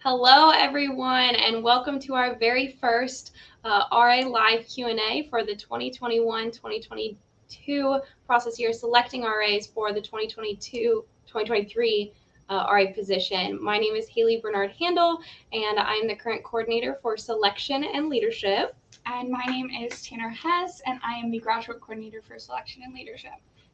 Hello, everyone, and welcome to our very first RA Live Q&A for the 2021-2022 process year, selecting RAs for the 2022-2023 RA position. My name is Hailee Bernard Handel, and I'm the current coordinator for selection and leadership. And my name is Tanner Hess, and I am the graduate coordinator for selection and leadership.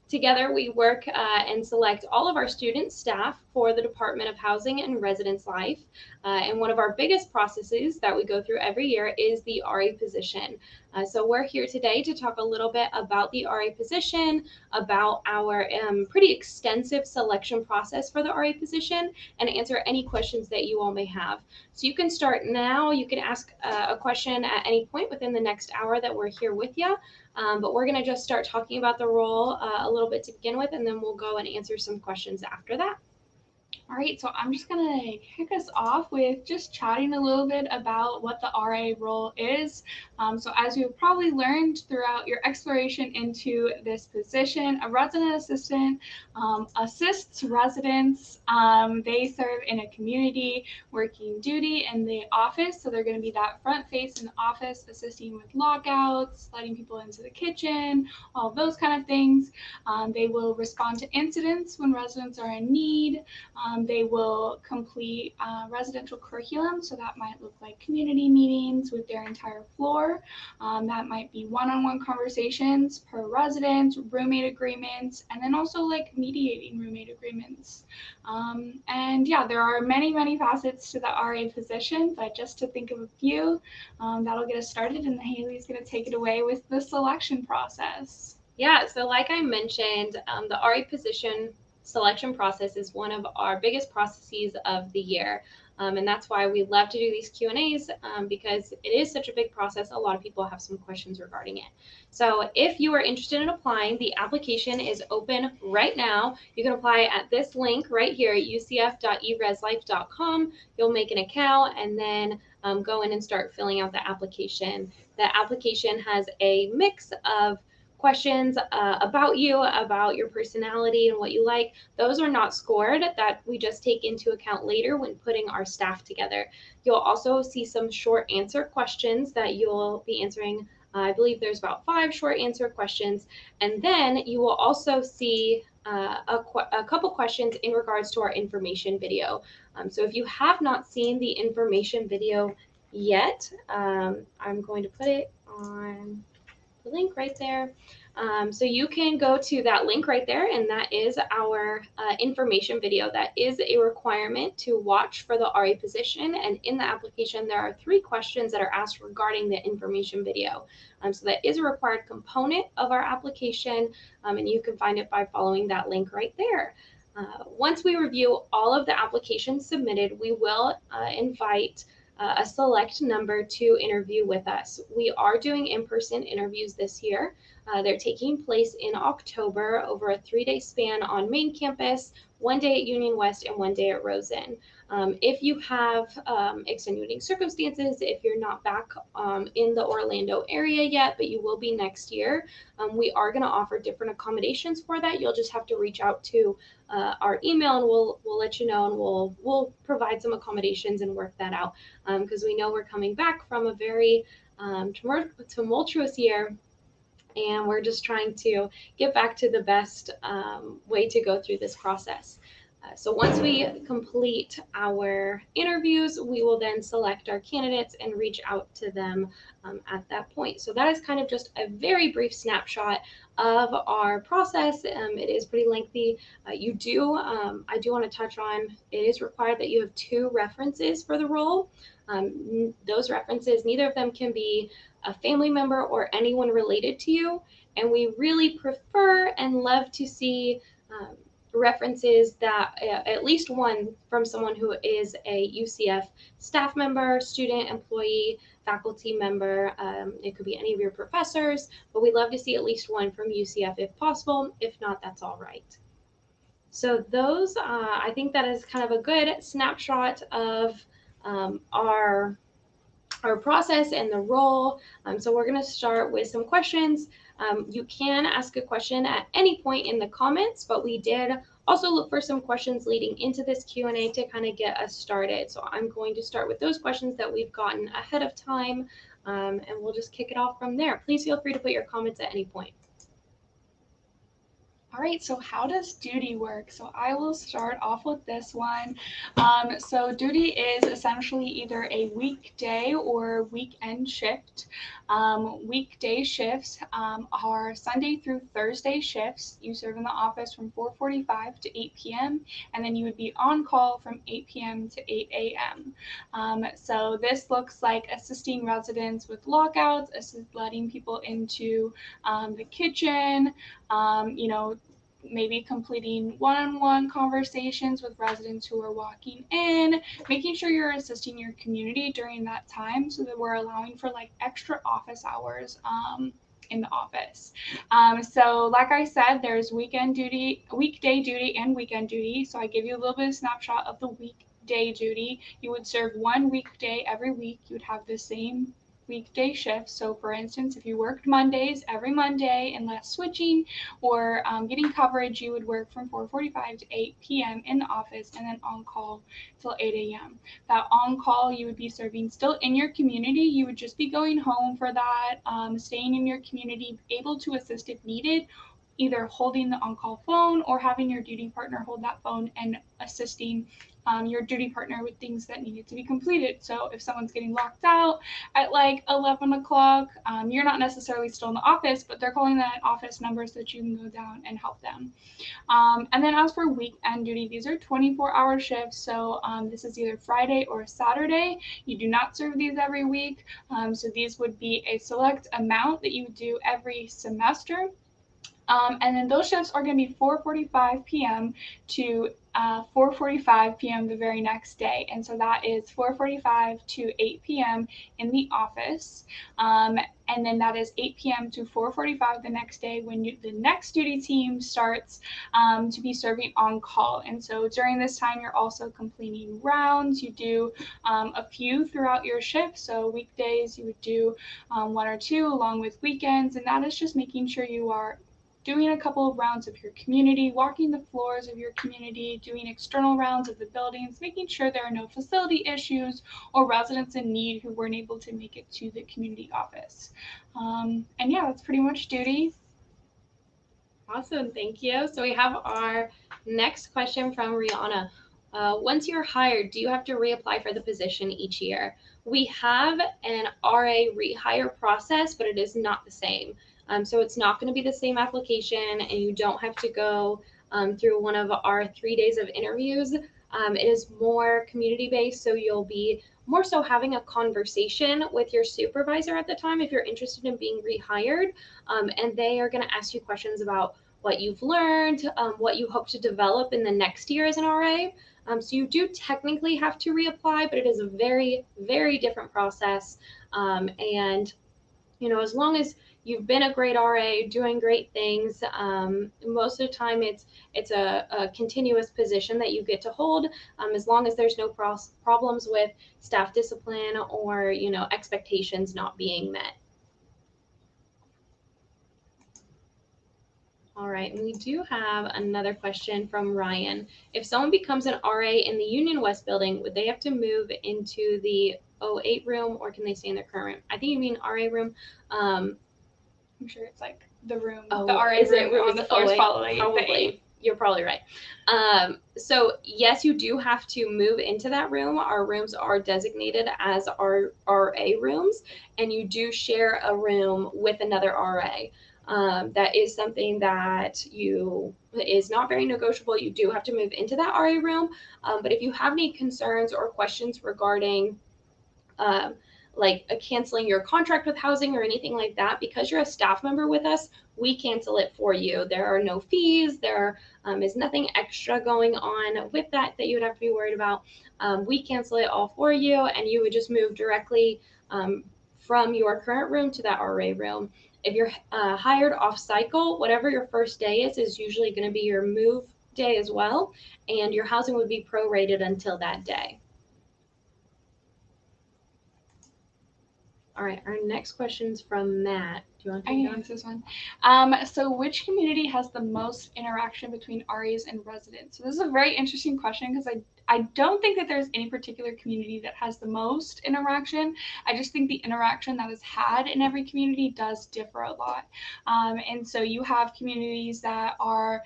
Together, we work and select all of our student staff for the Department of Housing and Residence Life. And one of our biggest processes that we go through every year is the RA position. So we're here today to talk a little bit about the RA position, about our pretty extensive selection process for the RA position, and answer any questions that you all may have. So you can start now. You can ask a question at any point within the next hour that we're here with you. But we're going to just start talking about the role a little bit to begin with, and then we'll go and answer some questions after that. All right, so I'm just going to kick us off with just chatting a little bit about what the RA role is. So as you've probably learned throughout your exploration into this position, a resident assistant assists residents. They serve in a community working duty in the office, so they're going to be that front face in the office, assisting with lockouts, letting people into the kitchen, all those kind of things. They will respond to incidents when residents are in need. They will complete residential curriculum, so that might look like community meetings with their entire floor. That might be one-on-one conversations per resident, roommate agreements, and then also like mediating roommate agreements. And yeah, there are many, many facets to the RA position, but just to think of a few, that'll get us started, and Hailee's going to take it away with the selection process. Yeah, so like I mentioned, the RA position selection process is one of our biggest processes of the year. And that's why we love to do these Q&As because it is such a big process. A lot of people have some questions regarding it. So if you are interested in applying, the application is open right now. You can apply at this link right here at ucf.ereslife.com. You'll make an account and then go in and start filling out the application. The application has a mix of questions about you, about your personality and what you like. Those are not scored, that we just take into account later when putting our staff together. You'll also see some short answer questions that you'll be answering. I believe there's about 5 short answer questions. And then you will also see a couple questions in regards to our information video. So if you have not seen the information video yet, I'm going to put it on the link right there. So you can go to that link right there, and that is our information video. That is a requirement to watch for the RA position, and in the application there are 3 questions that are asked regarding the information video. So that is a required component of our application, and you can find it by following that link right there. Once we review all of the applications submitted, we will invite a select number to interview with us. We are doing in-person interviews this year. They're taking place in October over a 3-day span on main campus, 1 day at Union West and 1 day at Rosen. If you have extenuating circumstances, if you're not back in the Orlando area yet, but you will be next year, we are going to offer different accommodations for that. You'll just have to reach out to our email, and we'll let you know, and we'll provide some accommodations and work that out, because we know we're coming back from a very tumultuous year, and we're just trying to get back to the best way to go through this process. So once we complete our interviews, we will then select our candidates and reach out to them at that point. So that is kind of just a very brief snapshot of our process. It is pretty lengthy. I do want to touch on, it is required that you have 2 references for the role. Those references, neither of them can be a family member or anyone related to you. And we really prefer and love to see references that at least one from someone who is a UCF staff member, student, employee, faculty member. It could be any of your professors, but we love to see at least one from UCF if possible. If not, that's all right. So those, I think that is kind of a good snapshot of our process and the role. So we're going to start with some questions. You can ask a question at any point in the comments, but we did also look for some questions leading into this Q&A to kind of get us started. So I'm going to start with those questions that we've gotten ahead of time, and we'll just kick it off from there. Please feel free to put your comments at any point. All right, so how does duty work? So I will start off with this one. So duty is essentially either a weekday or weekend shift. Weekday shifts are Sunday through Thursday shifts. You serve in the office from 4:45 to 8 p.m. and then you would be on call from 8 p.m. to 8 a.m. So this looks like assisting residents with lockouts, letting people into the kitchen, maybe completing one-on-one conversations with residents who are walking in, making sure you're assisting your community during that time so that we're allowing for like extra office hours in the office. So like I said, there's weekday duty and weekend duty. So I give you a little bit of snapshot of the weekday duty. You would serve one weekday every week. You would have the same weekday shifts. So for instance, if you worked Mondays every Monday, unless switching or getting coverage, you would work from 4:45 to 8 p.m. in the office and then on call till 8 a.m. That on call, you would be serving still in your community. You would just be going home for that, staying in your community, able to assist if needed, either holding the on-call phone or having your duty partner hold that phone and assisting your duty partner with things that needed to be completed. So if someone's getting locked out at like 11 o'clock, you're not necessarily still in the office, but they're calling that office number so that you can go down and help them. And then as for weekend duty, these are 24-hour shifts. So this is either Friday or Saturday. You do not serve these every week. So these would be a select amount that you do every semester. And then those shifts are going to be 4:45 p.m. to 4:45 p.m. the very next day. And so that is 4:45 to 8 p.m. in the office. And then that is 8 p.m. to 4:45 the next day when the next duty team starts to be serving on call. And so during this time, you're also completing rounds. You do a few throughout your shift. So weekdays, you would do one or two along with weekends. And that is just making sure you are doing a couple of rounds of your community, walking the floors of your community, doing external rounds of the buildings, making sure there are no facility issues or residents in need who weren't able to make it to the community office. And yeah, that's pretty much duty. Awesome, thank you. So we have our next question from Rihanna. Once you're hired, do you have to reapply for the position each year? We have an RA rehire process, but it is not the same. So it's not going to be the same application, and you don't have to go through one of our 3 days of interviews. It is more community-based, so you'll be more so having a conversation with your supervisor at the time if you're interested in being rehired, and they are going to ask you questions about what you've learned, what you hope to develop in the next year as an RA. So you do technically have to reapply, but it is a very, very different process. And as long as you've been a great RA, doing great things, most of the time it's a continuous position that you get to hold, as long as there's no problems with staff discipline or expectations not being met. All right, and we do have another question from Ryan. If someone becomes an RA in the Union West building, would they have to move into the 08 room, or can they stay in their current room? I think you mean RA room. I'm sure it's like the room, the RA room on the floors following the 8. You're probably right. So yes, you do have to move into that room. Our rooms are designated as our RA rooms, and you do share a room with another RA. That is something that is not very negotiable. You do have to move into that RA room. But if you have any concerns or questions regarding like canceling your contract with housing or anything like that, because you're a staff member with us, we cancel it for you. There are no fees. There is nothing extra going on with that you would have to be worried about. We cancel it all for you, and you would just move directly from your current room to that RA room. If you're hired off cycle, whatever your first day is usually going to be your move day as well, and your housing would be prorated until that day. All right, our next question's from Matt. Do you want to I take can it on? answer this one. So which community has the most interaction between RAs and residents? So this is a very interesting question because I don't think that there's any particular community that has the most interaction. I just think the interaction that is had in every community does differ a lot. And so you have communities that are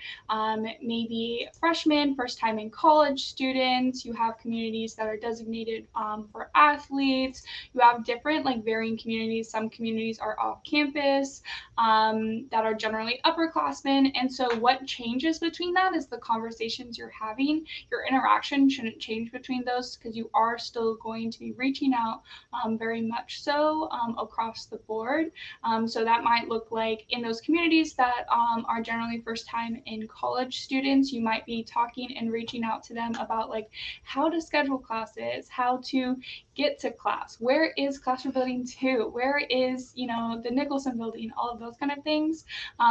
maybe freshmen, first time in college students. You have communities that are designated for athletes. You have different like varying communities. Some communities are off campus that are generally upperclassmen. And so what changes between that is the conversations you're having. Your interaction shouldn't change between those because you are still going to be reaching out very much so across the board. So that might look like in those communities that are generally first time in college students, you might be talking and reaching out to them about like how to schedule classes, how to get to class, where is classroom building 2, where is, you know, the Nicholson building, all of those kind of things.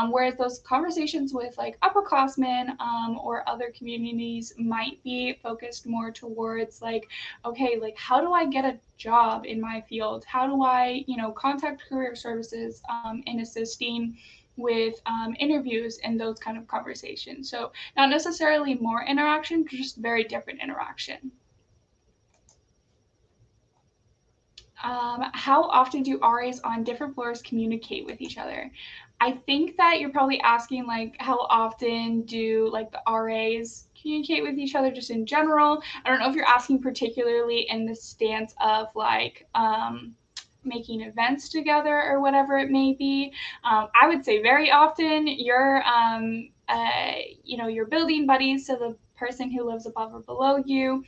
Whereas those conversations with like upperclassmen or other communities might be focused more towards like, okay, like how do I get a job in my field? How do I, you know, contact career services in assisting with interviews and those kind of conversations. So not necessarily more interaction, just very different interaction. How often do RAs on different floors communicate with each other? I think that you're probably asking like how often do like the RAs communicate with each other just in general. I don't know if you're asking particularly in the stance of like making events together or whatever it may be. I would say very often you know, your building buddies, so the person who lives above or below you,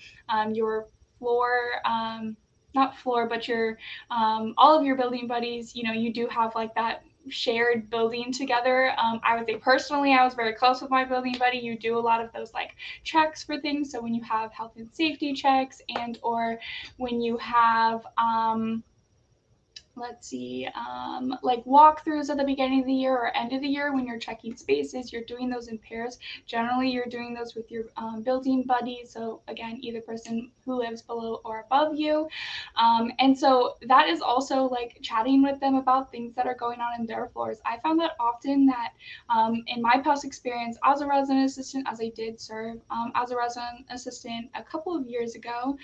your floor not floor, but your all of your building buddies, you know, you do have like that shared building together. I would say personally, I was very close with my building buddy. You do a lot of those like checks for things. So when you have health and safety checks and or when you have let's see, like walkthroughs at the beginning of the year or end of the year when you're checking spaces, you're doing those in pairs. Generally, you're doing those with your building buddies. So again, either person who lives below or above you. And so that is also like chatting with them about things that are going on in their floors. I found that often that in my past experience as a resident assistant, as I did serve as a resident assistant a couple of years ago,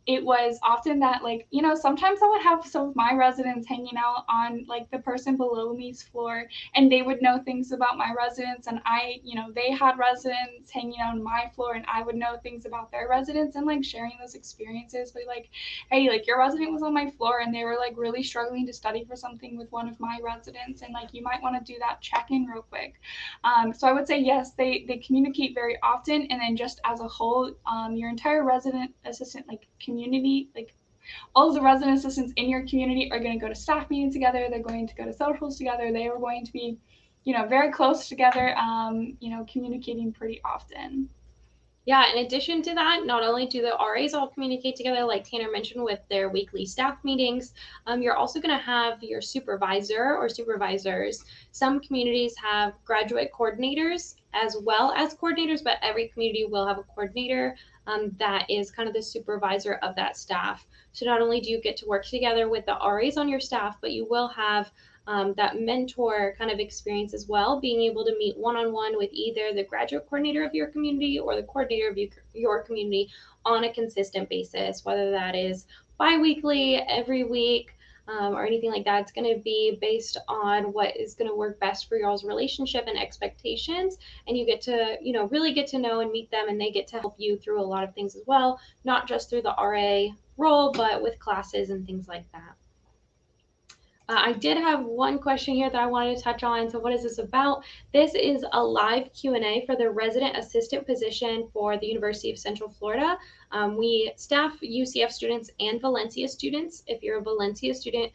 it was often that like, you know, sometimes I would have some of my residents hanging out on like the person below me's floor and they would know things about my residents and I, you know, they had residents hanging out on my floor and I would know things about their residents and like sharing those experiences. But like, hey, like your resident was on my floor and they were like really struggling to study for something with one of my residents and like you might want to do that check-in real quick. So I would say yes, they communicate very often, and then just as a whole, your entire resident assistant like community, like all of the resident assistants in your community are going to go to staff meetings together. They're going to go to socials together. They are going to be, you know, very close together. You know, communicating pretty often. Yeah, in addition to that, not only do the RAs all communicate together, like Tanner mentioned, with their weekly staff meetings, you're also going to have your supervisor or supervisors. Some communities have graduate coordinators as well as coordinators, but every community will have a coordinator that is kind of the supervisor of that staff. So not only do you get to work together with the RAs on your staff, but you will have that mentor kind of experience as well, being able to meet one-on-one with either the graduate coordinator of your community or the coordinator of your community on a consistent basis, whether that is bi-weekly, every week, or anything like that. It's going to be based on what is going to work best for y'all's relationship and expectations. And you get to, you know, really get to know and meet them, and they get to help you through a lot of things as well, not just through the RA role, but with classes and things like that. I did have one question here that I wanted to touch on. So what is this about? This is a live Q&A for the resident assistant position for the University of Central Florida. We staff UCF students and Valencia students. If you're a Valencia student,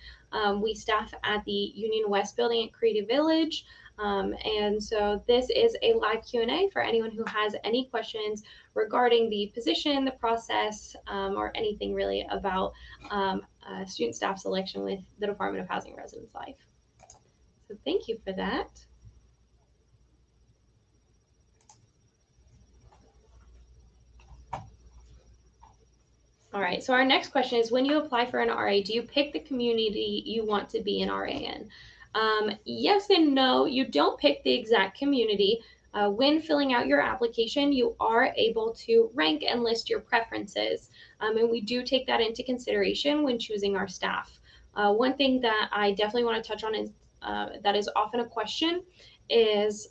we staff at the Union West building at Creative Village. And so this is a live Q&A for anyone who has any questions regarding the position, the process, or anything really about student staff selection with the Department of Housing and Residence Life. So thank you for that. All right, so our next question is, when you apply for an RA, do you pick the community you want to be an RA in? Yes and no. You don't pick the exact community. When filling out your application, you are able to rank and list your preferences, and we do take that into consideration when choosing our staff. One thing that I definitely want to touch on is that is often a question is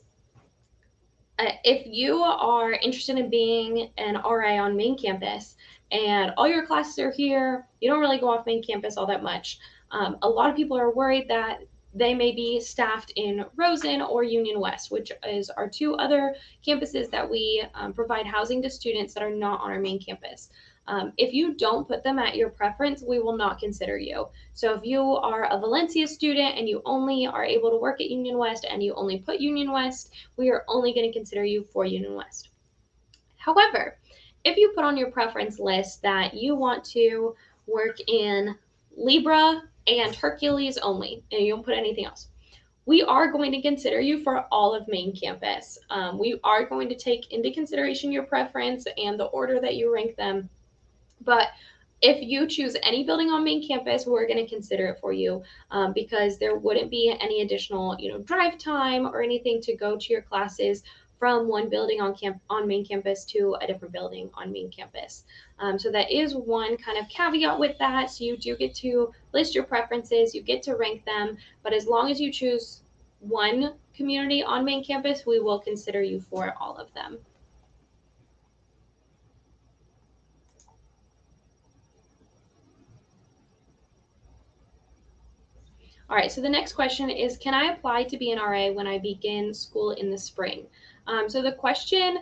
if you are interested in being an RA on main campus and all your classes are here, you don't really go off main campus all that much. A lot of people are worried that they may be staffed in Rosen or Union West, which is our two other campuses that we provide housing to students that are not on our main campus. If you don't put them at your preference, we will not consider you. So if you are a Valencia student and you only are able to work at Union West and you only put Union West, we are only going to consider you for Union West. However, if you put on your preference list that you want to work in Libra and Hercules only, and you don't put anything else, we are going to consider you for all of main campus. We are going to take into consideration your preference and the order that you rank them. But if you choose any building on main campus, we're going to consider it for you because there wouldn't be any additional, drive time or anything to go to your classes from one building on main campus to a different building on main campus. So that is one kind of caveat with that. So you do get to list your preferences, you get to rank them, but as long as you choose one community on main campus, we will consider you for all of them. All right, so the next question is, can I apply to be an RA when I begin school in the spring? So the question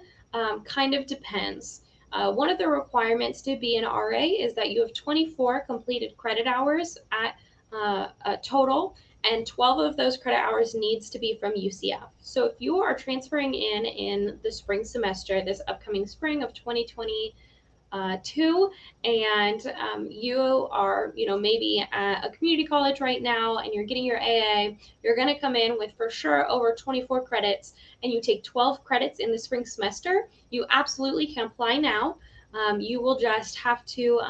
kind of depends. One of the requirements to be an RA is that you have 24 completed credit hours at a total, and 12 of those credit hours needs to be from UCF. So if you are transferring in the spring semester, this upcoming spring of 2020, two, and you are, maybe at a community college right now and you're getting your AA, you're going to come in with for sure over 24 credits and you take 12 credits in the spring semester, you absolutely can apply now. You will just have to,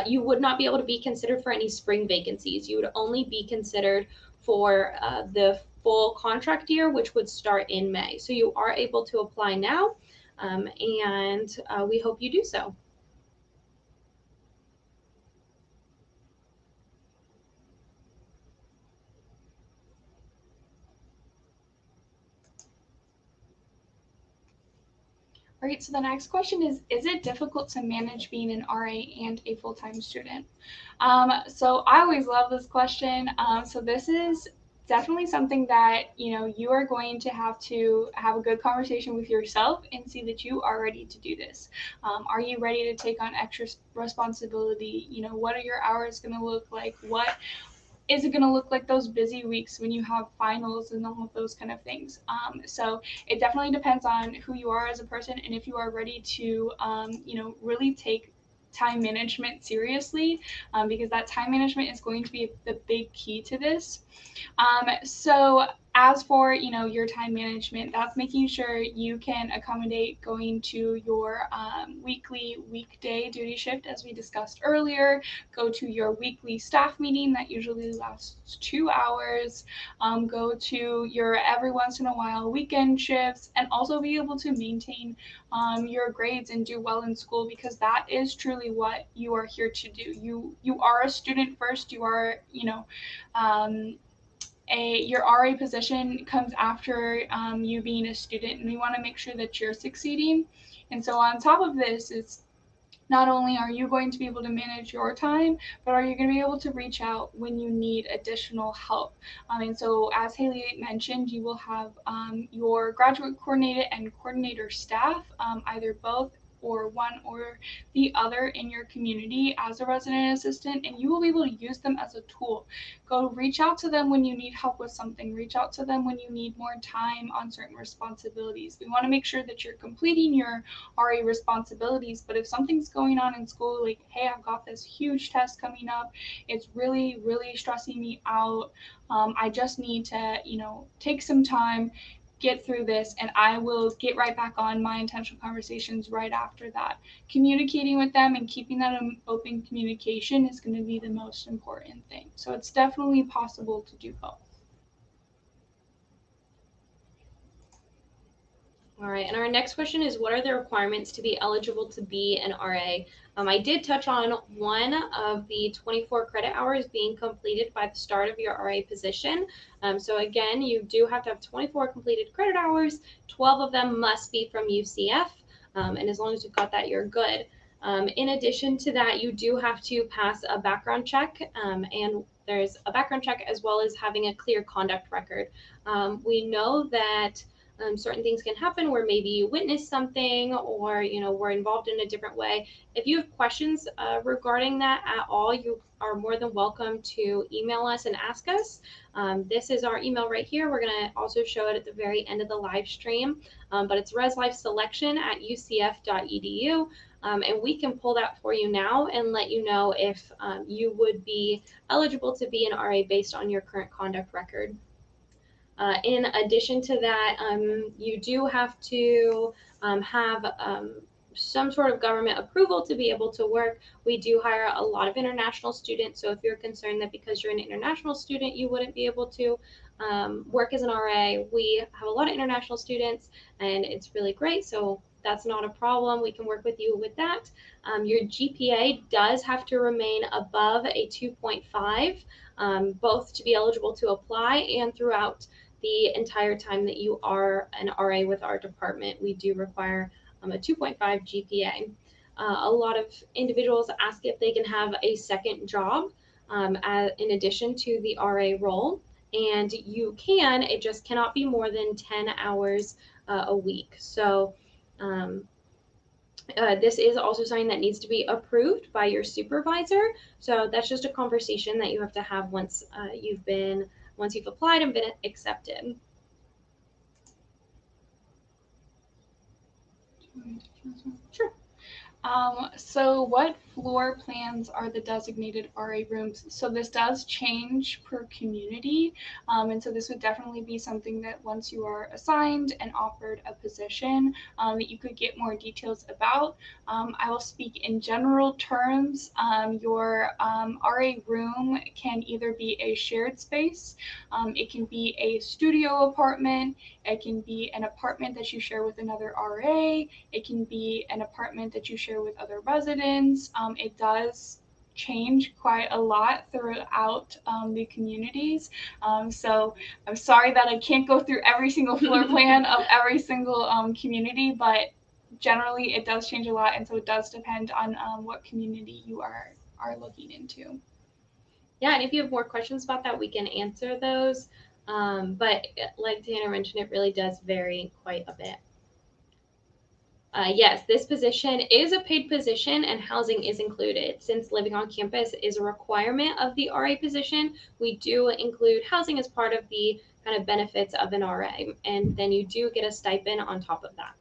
you would not be able to be considered for any spring vacancies. You would only be considered for the full contract year, which would start in May. So you are able to apply now, and we hope you do so. All right, so the next question is it difficult to manage being an RA and a full-time student? So I always love this question. So this is definitely something that, you are going to have a good conversation with yourself and see that you are ready to do this. Are you ready to take on extra responsibility? What are your hours going to look like? What is it going to look like those busy weeks when you have finals and all of those kind of things? So it definitely depends on who you are as a person and if you are ready to, really take time management seriously, because that time management is going to be the big key to this. So as for, your time management, that's making sure you can accommodate going to your weekday duty shift, as we discussed earlier, go to your weekly staff meeting that usually lasts 2 hours, go to your every once in a while weekend shifts, and also be able to maintain your grades and do well in school, because that is truly what you are here to do. You are a student first. You are, your RA position comes after you being a student, and we want to make sure that you're succeeding. And so on top of this, it's not only are you going to be able to manage your time, but are you going to be able to reach out when you need additional help? And so, as Hailee mentioned, you will have your graduate coordinator and coordinator staff, either both or one or the other in your community as a resident assistant, and you will be able to use them as a tool. Go reach out to them when you need help with something, reach out to them when you need more time on certain responsibilities. We want to make sure that you're completing your RA responsibilities, but if something's going on in school, like, hey, I've got this huge test coming up, it's really, really stressing me out, I just need to, take some time, get through this, and I will get right back on my intentional conversations right after that. Communicating with them and keeping that open communication is going to be the most important thing. So it's definitely possible to do both. All right, and our next question is, what are the requirements to be eligible to be an RA? I did touch on one of the 24 credit hours being completed by the start of your RA position. So again, you do have to have 24 completed credit hours. 12 of them must be from UCF, and as long as you've got that, you're good. In addition to that, you do have to pass a background check, and there's a background check as well as having a clear conduct record. We know that certain things can happen where maybe you witnessed something or were involved in a different way. If you have questions regarding that at all, you are more than welcome to email us and ask us. This is our email right here. We're going to also show it at the very end of the live stream, but it's reslifeselection@ucf.edu, and we can pull that for you now and let you know if you would be eligible to be an RA based on your current conduct record. In addition to that, you do have to have some sort of government approval to be able to work. We do hire a lot of international students, so if you're concerned that because you're an international student you wouldn't be able to work as an RA, we have a lot of international students and it's really great, so that's not a problem. We can work with you with that. Your GPA does have to remain above a 2.5, both to be eligible to apply and throughout the entire time that you are an RA with our department. We do require a 2.5 GPA. A lot of individuals ask if they can have a second job in addition to the RA role, and you can, it just cannot be more than 10 hours a week. So this is also something that needs to be approved by your supervisor. So that's just a conversation that you have to have once you've applied and been accepted. Sure. So what floor plans are the designated RA rooms? So this does change per community. And so this would definitely be something that once you are assigned and offered a position, that you could get more details about. I will speak in general terms. Your RA room can either be a shared space, it can be a studio apartment, it can be an apartment that you share with another RA, it can be an apartment that you share with other residents. It does change quite a lot throughout the communities. So I'm sorry that I can't go through every single floor plan of every single community, but generally it does change a lot, and so it does depend on what community you are looking into. Yeah, and if you have more questions about that, we can answer those. But like Tanner mentioned, it really does vary quite a bit. Yes, this position is a paid position and housing is included. Since living on campus is a requirement of the RA position, we do include housing as part of the kind of benefits of an RA, and then you do get a stipend on top of that.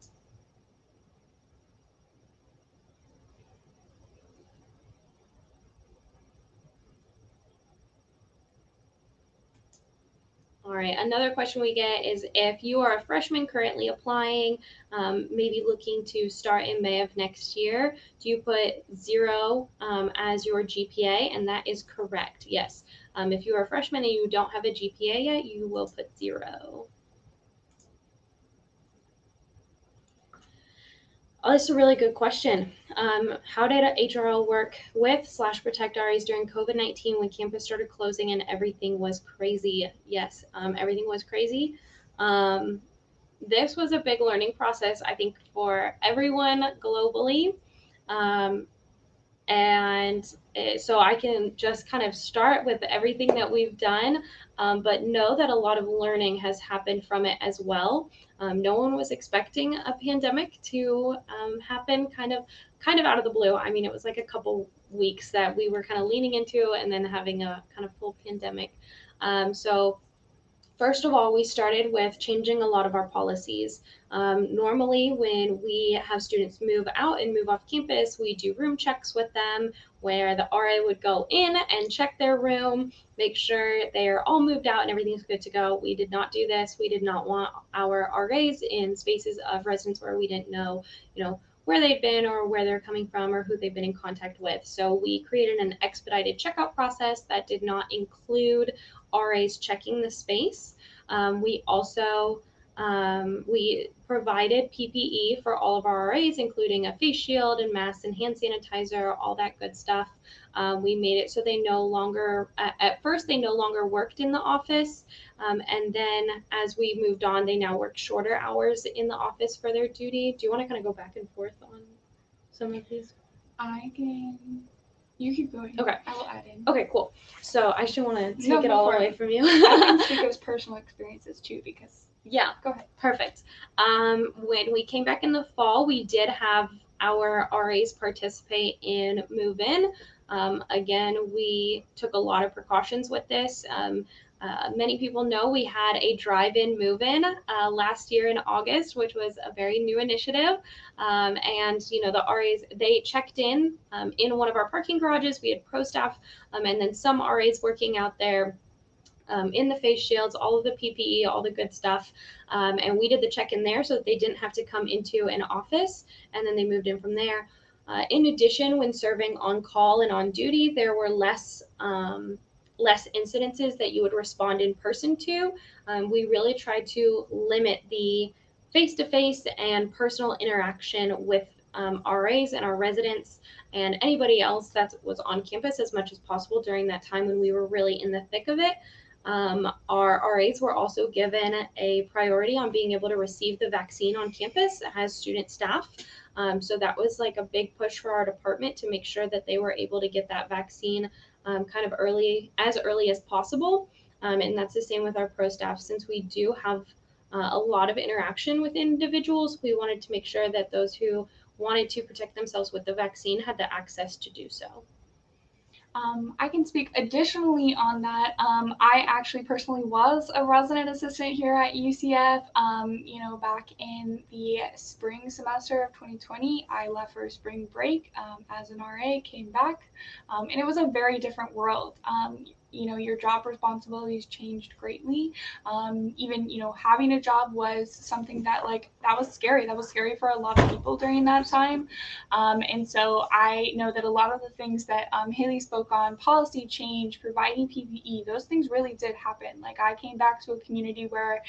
All right, another question we get is if you are a freshman currently applying, maybe looking to start in May of next year, do you put 0 as your GPA? And that is correct, yes. If you are a freshman and you don't have a GPA yet, you will put 0. Oh, that's a really good question. How did HRL work with/protect RAs during COVID-19 when campus started closing and everything was crazy? Yes, everything was crazy. This was a big learning process, I think, for everyone globally. So I can just kind of start with everything that we've done, but know that a lot of learning has happened from it as well. No one was expecting a pandemic to happen kind of out of the blue. I mean, it was like a couple weeks that we were kind of leaning into and then having a kind of full pandemic. So First of all, we started with changing a lot of our policies. Normally, when we have students move out and move off campus, we do room checks with them where the RA would go in and check their room, make sure they're all moved out and everything's good to go. We did not do this. We did not want our RAs in spaces of residents where we didn't know, where they've been or where they're coming from or who they've been in contact with. So we created an expedited checkout process that did not include RAs checking the space. We also we provided PPE for all of our RAs, including a face shield and masks and hand sanitizer, all that good stuff. We made it so they no longer, at first, they no longer worked in the office. And then as we moved on, they now work shorter hours in the office for their duty. Do you want to kind of go back and forth on some of these? You keep going. Okay. I will add in. Okay, cool. So I should want to take it all away from you. I can speak of personal experiences too, because. Yeah. Go ahead. Perfect. When we came back in the fall, we did have our RAs participate in move-in. Again, we took a lot of precautions with this. Many people know we had a drive-in move-in last year in August, which was a very new initiative. And the RAs, they checked in one of our parking garages. We had pro staff and then some RAs working out there in the face shields, all of the PPE, all the good stuff. And we did the check-in there so that they didn't have to come into an office, and then they moved in from there. In addition, when serving on call and on duty, there were less incidences that you would respond in person to. We really tried to limit the face-to-face and personal interaction with RAs and our residents and anybody else that was on campus as much as possible during that time when we were really in the thick of it. Our RAs were also given a priority on being able to receive the vaccine on campus as student staff. So that was like a big push for our department to make sure that they were able to get that vaccine kind of early as possible. And that's the same with our pro staff. Since we do have a lot of interaction with individuals, we wanted to make sure that those who wanted to protect themselves with the vaccine had the access to do so. I can speak additionally on that. I actually personally was a resident assistant here at UCF. Back in the spring semester of 2020, I left for spring break as an RA, came back, and it was a very different world. Your job responsibilities changed greatly. Even, having a job was something that was scary. That was scary for a lot of people during that time. And so I know that a lot of the things that Hailee spoke on, policy change, providing PPE, those things really did happen. Like, I came back to a community where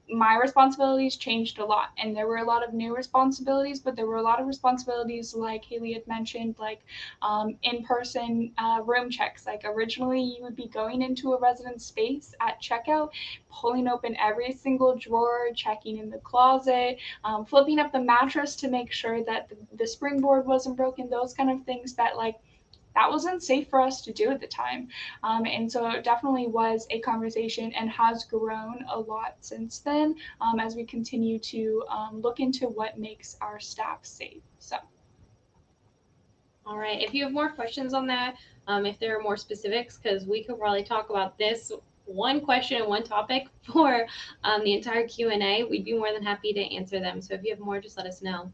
my responsibilities changed a lot, and there were a lot of new responsibilities, but there were a lot of responsibilities, like Hailee had mentioned, like in-person room checks. Like, originally you would be going into a residence space at checkout, pulling open every single drawer, checking in the closet, flipping up the mattress to make sure that the springboard wasn't broken, those kind of things that wasn't safe for us to do at the time. And so it definitely was a conversation and has grown a lot since then as we continue to look into what makes our staff safe. So. All right, if you have more questions on that, if there are more specifics, because we could probably talk about this one question and one topic for the entire Q&A, we'd be more than happy to answer them. So if you have more, just let us know.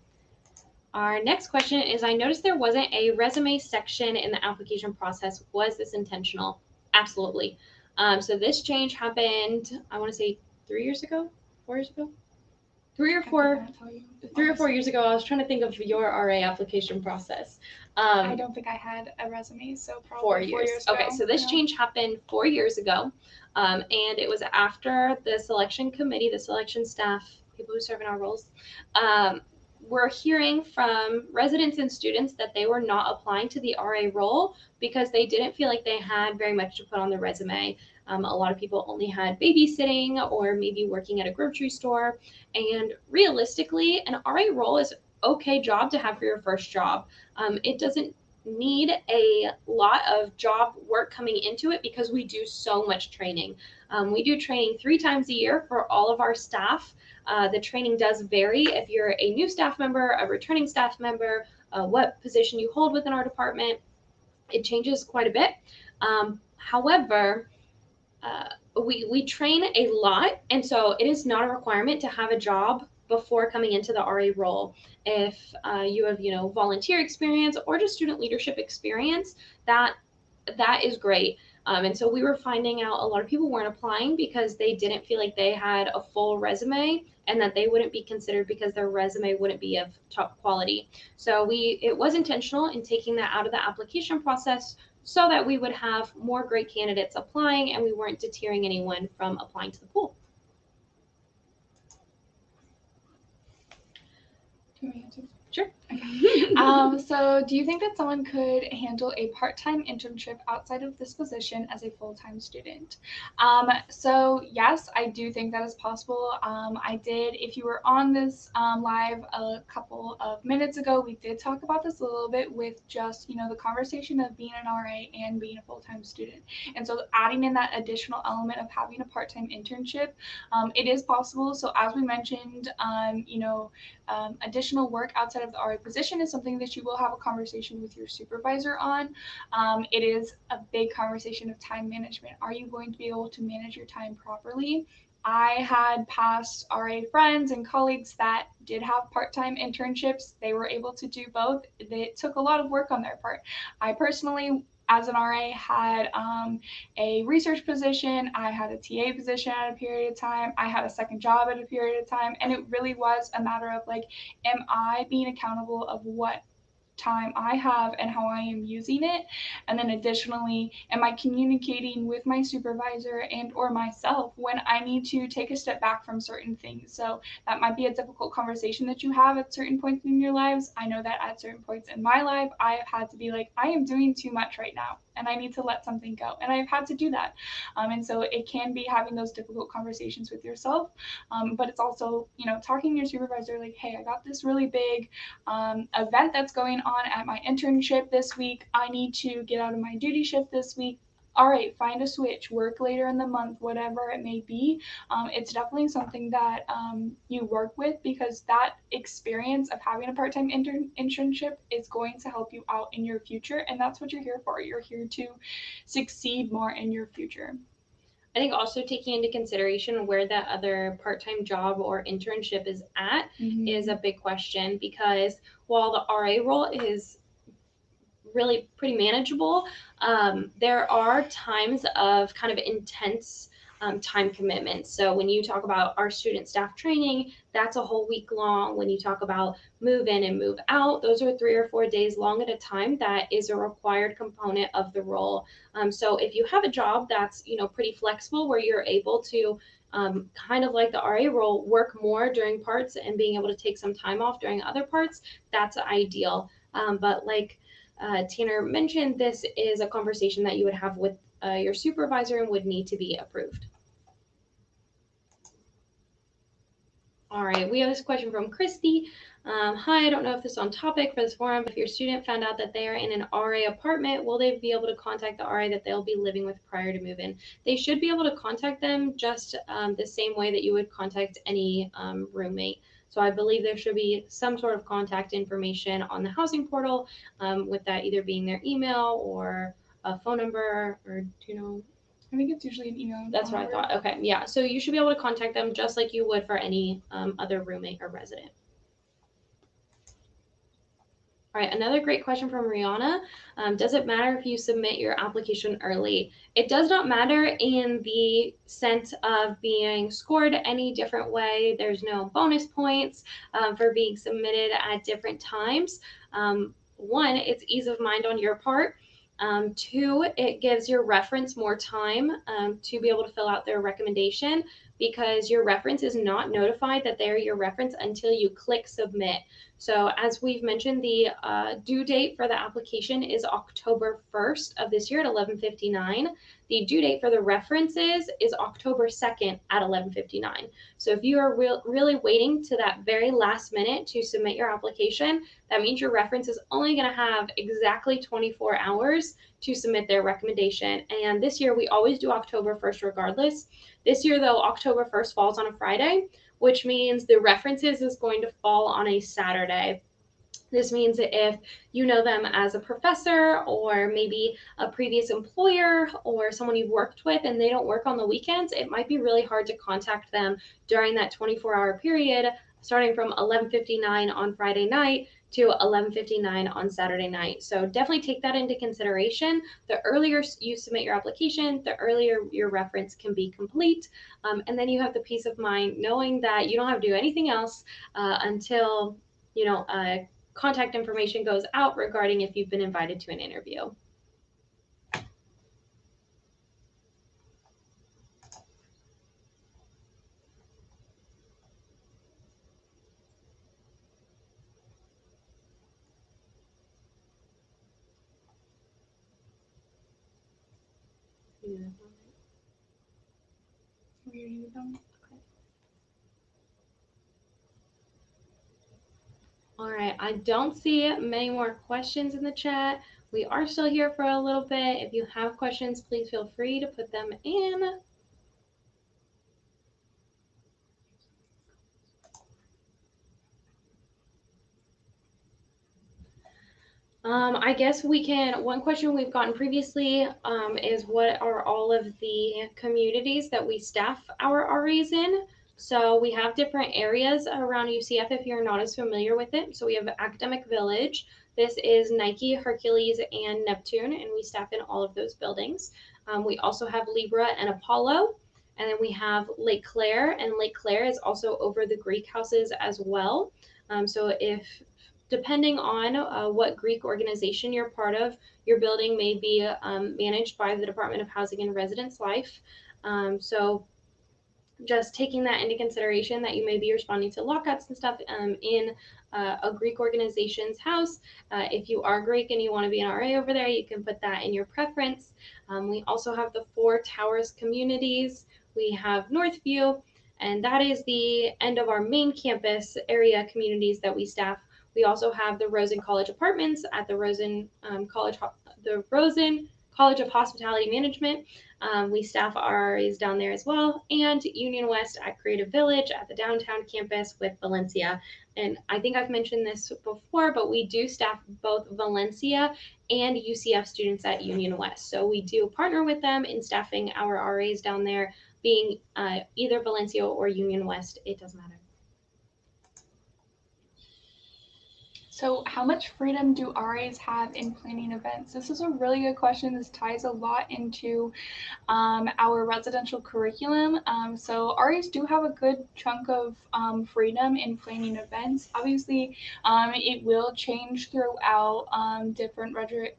Our next question is, I noticed there wasn't a resume section in the application process. Was this intentional? Absolutely. So this change happened, I want to say 3 years ago, 4 years ago? 3 or 4 years ago. I was trying to think of your RA application process. I don't think I had a resume, so probably 4 years ago. Okay, so this change happened 4 years ago, and it was after the selection committee, the selection staff, people who serve in our roles, we're hearing from residents and students that they were not applying to the RA role because they didn't feel like they had very much to put on the resume. A lot of people only had babysitting or maybe working at a grocery store. And realistically, an RA role is an okay job to have for your first job. It doesn't need a lot of job work coming into it because we do so much training. We do training 3 times a year for all of our staff. The training does vary if you're a new staff member, a returning staff member, what position you hold within our department. It changes quite a bit. However, we train a lot, and so it is not a requirement to have a job before coming into the RA role. If you have, volunteer experience or just student leadership experience, that is great. And so we were finding out a lot of people weren't applying because they didn't feel like they had a full resume and that they wouldn't be considered because their resume wouldn't be of top quality. So it was intentional in taking that out of the application process so that we would have more great candidates applying and we weren't deterring anyone from applying to the pool. Do you want me to answer? Sure. Okay. So do you think that someone could handle a part-time internship outside of this position as a full-time student? So yes, I do think that is possible. I did, if you were on this live a couple of minutes ago, we did talk about this a little bit with just, the conversation of being an RA and being a full-time student. And so adding in that additional element of having a part-time internship, it is possible. So as we mentioned, additional work outside of the RA position is something that you will have a conversation with your supervisor on. It is a big conversation of time management. Are you going to be able to manage your time properly? I had past RA friends and colleagues that did have part-time internships. They were able to do both. It took a lot of work on their part. I personally, as an RA, had a research position. I had a TA position at a period of time. I had a second job at a period of time. And it really was a matter of am I being accountable of what time I have and how I am using it? And then additionally, am I communicating with my supervisor and or myself when I need to take a step back from certain things? So that might be a difficult conversation that you have at certain points in your lives. I know that at certain points in my life, I have had to be I am doing too much right now and I need to let something go. And I've had to do that. And so it can be having those difficult conversations with yourself. But it's also, talking to your supervisor, hey, I got this really big event that's going on at my internship this week. I need to get out of my duty shift this week. All right, find a switch, work later in the month, whatever it may be. It's definitely something that you work with, because that experience of having a part-time internship is going to help you out in your future. And that's what you're here for. You're here to succeed more in your future. I think also taking into consideration where that other part-time job or internship is at is a big question, because while the RA role is really pretty manageable, there are times of kind of intense time commitments. So when you talk about our student staff training, that's a whole week long. When you talk about move in and move out, those are 3 or 4 days long at a time. That is a required component of the role. So if you have a job that's, pretty flexible, where you're able to kind of like the RA role, work more during parts and being able to take some time off during other parts, that's ideal. But Tanner mentioned, this is a conversation that you would have with your supervisor and would need to be approved. All right, we have this question from Christy. Hi, I don't know if this is on topic for this forum, but if your student found out that they are in an RA apartment, will they be able to contact the RA that they'll be living with prior to move-in? They should be able to contact them just the same way that you would contact any roommate. So I believe there should be some sort of contact information on the housing portal, with that either being their email or a phone number, or I think it's usually an email. That's what I thought. Okay, yeah. So you should be able to contact them just like you would for any other roommate or resident. All right, another great question from Rihanna. Does it matter if you submit your application early? It does not matter in the sense of being scored any different way. There's no bonus points for being submitted at different times. One, it's ease of mind on your part. Two, it gives your reference more time to be able to fill out their recommendation, because your reference is not notified that they're your reference until you click submit. So as we've mentioned, the due date for the application is October 1st of this year at 11:59. The due date for the references is October 2nd at 11:59. So if you are really waiting to that very last minute to submit your application, that means your reference is only going to have exactly 24 hours to submit their recommendation. And this year we always do October 1st regardless. This year though, October 1st falls on a Friday, which means the references is going to fall on a Saturday. This means that if you know them as a professor or maybe a previous employer or someone you've worked with and they don't work on the weekends, it might be really hard to contact them during that 24-hour period, starting from 11:59 on Friday night to 11:59 on Saturday night. So definitely take that into consideration. The earlier you submit your application, the earlier your reference can be complete. And then you have the peace of mind knowing that you don't have to do anything else until contact information goes out regarding if you've been invited to an interview. All right, I don't see many more questions in the chat. We are still here for a little bit. If you have questions, please feel free to put them in. I guess one question we've gotten previously is what are all of the communities that we staff our RAs in? So we have different areas around UCF if you're not as familiar with it. So we have Academic Village. This is Nike, Hercules, and Neptune, and we staff in all of those buildings. We also have Libra and Apollo. And then we have Lake Claire, and Lake Claire is also over the Greek houses as well. So if depending on what Greek organization you're part of, your building may be managed by the Department of Housing and Residence Life. So just taking that into consideration that you may be responding to lockouts and stuff in a Greek organization's house. If you are Greek and you want to be an RA over there, you can put that in your preference. We also have the Four Towers communities. We have Northview, and that is the end of our main campus area communities that we staff. We also have the Rosen College Apartments at the Rosen College of Hospitality Management. We staff RAs down there as well, and Union West at Creative Village at the downtown campus with Valencia. And I think I've mentioned this before, but we do staff both Valencia and UCF students at Union West. So we do partner with them in staffing our RAs down there, being either Valencia or Union West. It doesn't matter. So how much freedom do RAs have in planning events? This is a really good question. This ties a lot into our residential curriculum. So RAs do have a good chunk of freedom in planning events. Obviously, it will change throughout different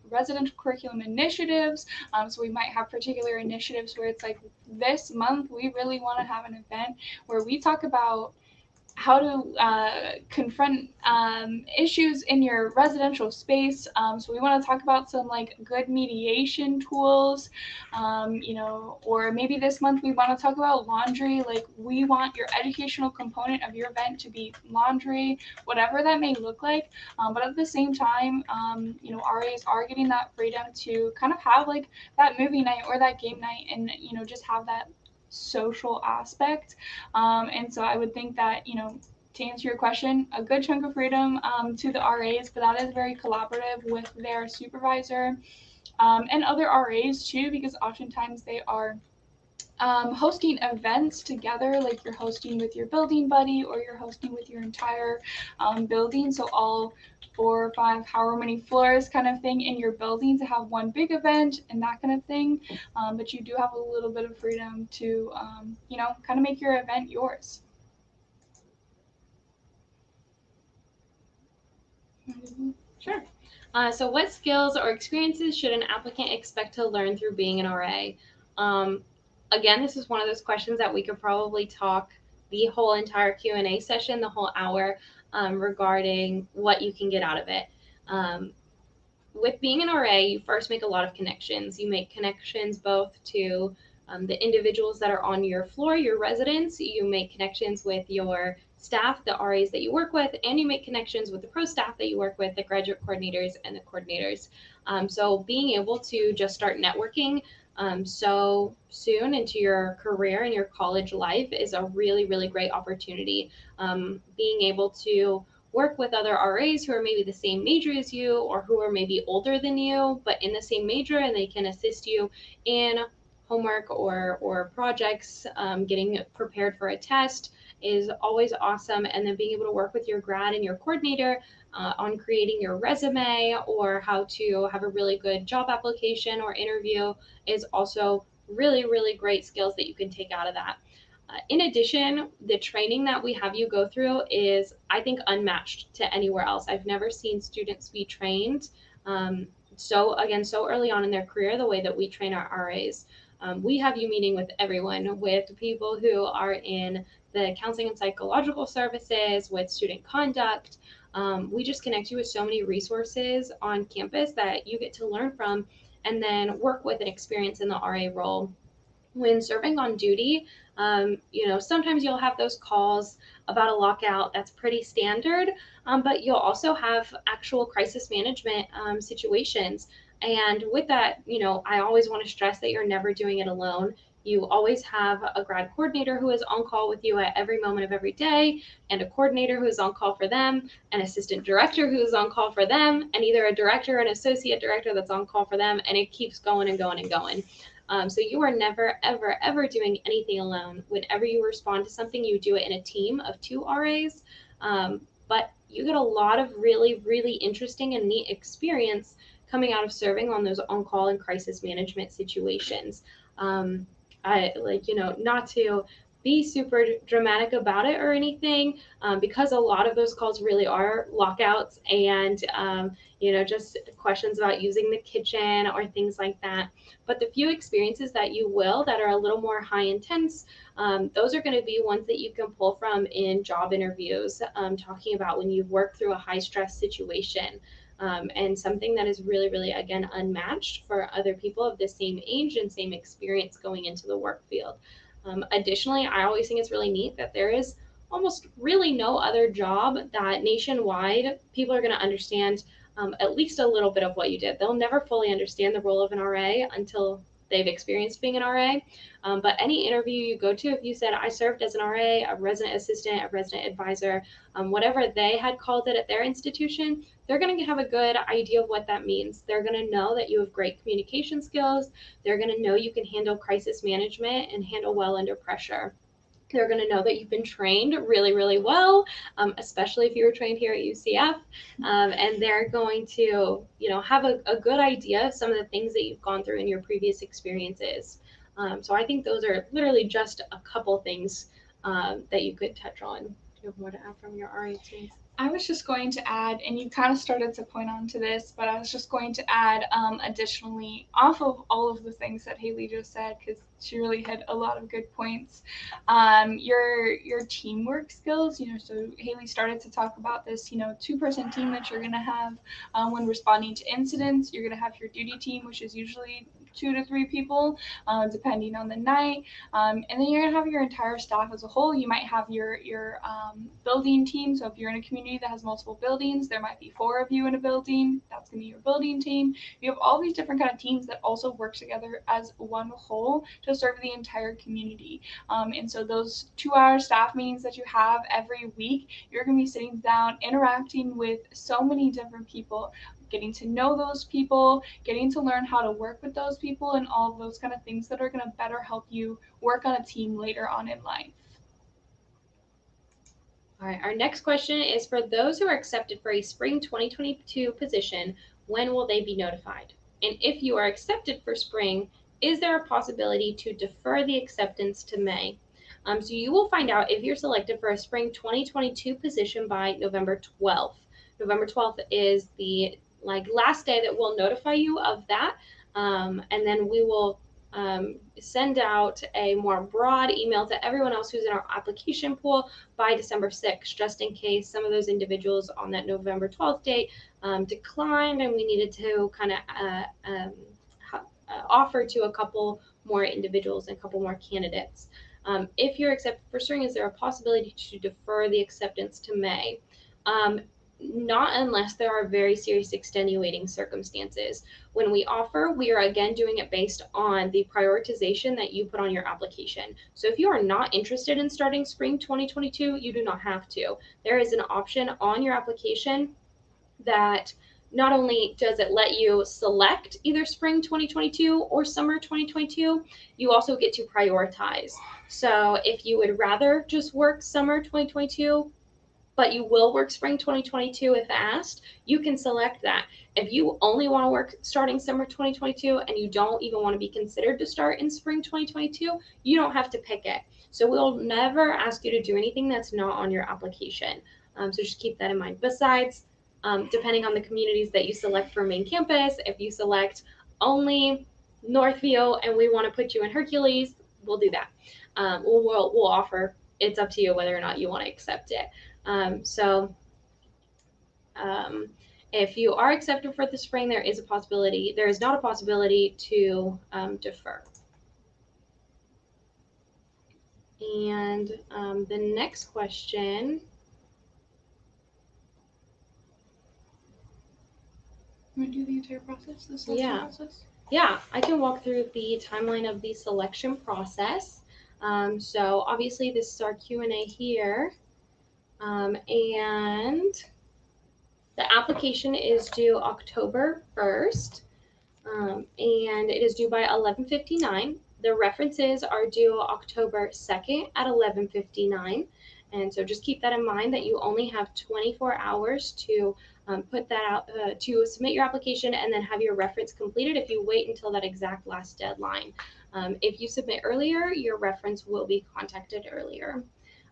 residential curriculum initiatives. So we might have particular initiatives where it's like this month we really want to have an event where we talk about how to confront issues in your residential space. So we want to talk about some like good mediation tools, or maybe this month we want to talk about laundry. Like we want your educational component of your event to be laundry, whatever that may look like. But at the same time, RAs are getting that freedom to kind of have like that movie night or that game night and, just have that social aspect. And so I would think that, to answer your question, a good chunk of freedom to the RAs, but that is very collaborative with their supervisor and other RAs too, because oftentimes they are hosting events together, like you're hosting with your building buddy or you're hosting with your entire building. So all 4 or 5, however many floors kind of thing in your building to have one big event and that kind of thing. But you do have a little bit of freedom to, kind of make your event yours. Sure. So what skills or experiences should an applicant expect to learn through being an RA? Again, this is one of those questions that we could probably talk the whole entire Q&A session, the whole hour, regarding what you can get out of it. With being an RA, you first make a lot of connections. You make connections both to the individuals that are on your floor, your residents. You make connections with your staff, the RAs that you work with, and you make connections with the pro staff that you work with, the graduate coordinators and the coordinators. So being able to just start networking so soon into your career and your college life is a really, really great opportunity. Being able to work with other RAs who are maybe the same major as you or who are maybe older than you, but in the same major, and they can assist you in homework or projects, getting prepared for a test is always awesome. And then being able to work with your grad and your coordinator on creating your resume or how to have a really good job application or interview is also really, really great skills that you can take out of that. In addition, the training that we have you go through is, I think, unmatched to anywhere else. I've never seen students be trained so early on in their career the way that we train our RAs. We have you meeting with everyone, with people who are in the counseling and psychological services, with student conduct. We just connect you with so many resources on campus that you get to learn from and then work with and experience in the RA role. When serving on duty, sometimes you'll have those calls about a lockout. That's pretty standard, but you'll also have actual crisis management situations. And with that, I always want to stress that you're never doing it alone. You always have a grad coordinator who is on call with you at every moment of every day, and a coordinator who is on call for them, an assistant director who is on call for them, and either a director or an associate director that's on call for them, and it keeps going and going and going. So you are never, ever, ever doing anything alone. Whenever you respond to something, you do it in a team of 2 RAs. But you get a lot of really, really interesting and neat experience coming out of serving on those on-call and crisis management situations. Not to be super dramatic about it or anything, because a lot of those calls really are lockouts and just questions about using the kitchen or things like that. But the few experiences that you will that are a little more high intense, those are going to be ones that you can pull from in job interviews, talking about when you've worked through a high stress situation. And something that is really, really, again, unmatched for other people of the same age and same experience going into the work field. Additionally, I always think it's really neat that there is almost really no other job that nationwide people are going to understand at least a little bit of what you did. They'll never fully understand the role of an RA until they've experienced being an RA. But any interview you go to, if you said, I served as an RA, a resident assistant, a resident advisor, whatever they had called it at their institution, they're going to have a good idea of what that means. They're going to know that you have great communication skills. They're going to know you can handle crisis management and handle well under pressure. They're going to know that you've been trained really, really well, especially if you were trained here at UCF. And they're going to, have a good idea of some of the things that you've gone through in your previous experiences. So I think those are literally just a couple things that you could touch on. Do you have more to add from your RA experience? I was just going to add, and you kind of started to point on to this, but I was just going to add additionally, off of all of the things that Hailee just said, because she really hit a lot of good points. Your teamwork skills, so Hailee started to talk about this, 2-person team that you're going to have when responding to incidents. You're going to have your duty team, which is usually 2 to 3 people, depending on the night. And then you're going to have your entire staff as a whole. You might have your building team. So if you're in a community that has multiple buildings, there might be 4 of you in a building. That's going to be your building team. You have all these different kind of teams that also work together as one whole to serve the entire community. And so those 2-hour staff meetings that you have every week, you're going to be sitting down, interacting with so many different people, getting to know those people, getting to learn how to work with those people, and all of those kind of things that are going to better help you work on a team later on in life. All right, our next question is for those who are accepted for a spring 2022 position, when will they be notified? And if you are accepted for spring, is there a possibility to defer the acceptance to May? So you will find out if you're selected for a spring 2022 position by November 12th. November 12th is the last day that we'll notify you of that. And then we will send out a more broad email to everyone else who's in our application pool by December 6th, just in case some of those individuals on that November 12th date declined and we needed to kind of offer to a couple more individuals and a couple more candidates. If you're accepted for spring, is there a possibility to defer the acceptance to May? not unless there are very serious extenuating circumstances. When we offer, we are again doing it based on the prioritization that you put on your application. So if you are not interested in starting spring 2022, you do not have to. There is an option on your application that not only does it let you select either spring 2022 or summer 2022, you also get to prioritize. So if you would rather just work summer 2022, but you will work spring 2022 if asked, you can select that. If you only want to work starting summer 2022 and you don't even want to be considered to start in spring 2022, you don't have to pick it. So we'll never ask you to do anything that's not on your application. So just keep that in mind. Besides, depending on the communities that you select for main campus, if you select only Northview and we want to put you in Hercules, we'll do that. We'll offer. It's up to you whether or not you want to accept it. So if you are accepted for the spring, there is not a possibility to defer. And the next question. Want to do the entire process, the selection process? Yeah, I can walk through the timeline of the selection process. So obviously this is our Q&A here. And the application is due October 1st, and it is due by 11:59. The references are due October 2nd at 11:59. And so just keep that in mind that you only have 24 hours to put that out, to submit your application and then have your reference completed if you wait until that exact last deadline. If you submit earlier, your reference will be contacted earlier.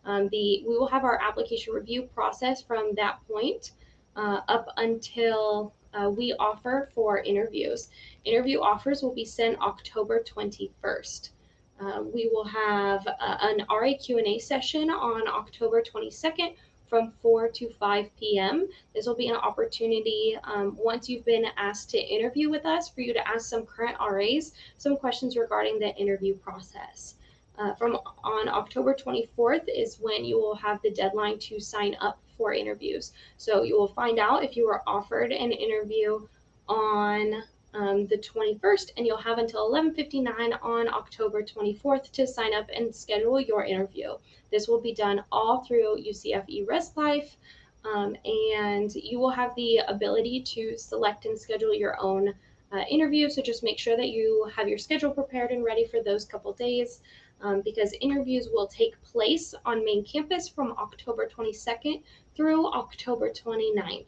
We will have our application review process from that point up until we offer for interviews. Interview offers will be sent October 21st. We will have an RA Q&A session on October 22nd from 4 to 5 p.m. This will be an opportunity once you've been asked to interview with us for you to ask some current RAs some questions regarding the interview process. On October 24th is when you will have the deadline to sign up for interviews. So you will find out if you were offered an interview on the 21st, and you'll have until 11:59 on October 24th to sign up and schedule your interview. This will be done all through UCF eResLife, and you will have the ability to select and schedule your own interview. So just make sure that you have your schedule prepared and ready for those couple days. Because interviews will take place on main campus from October 22nd through October 29th.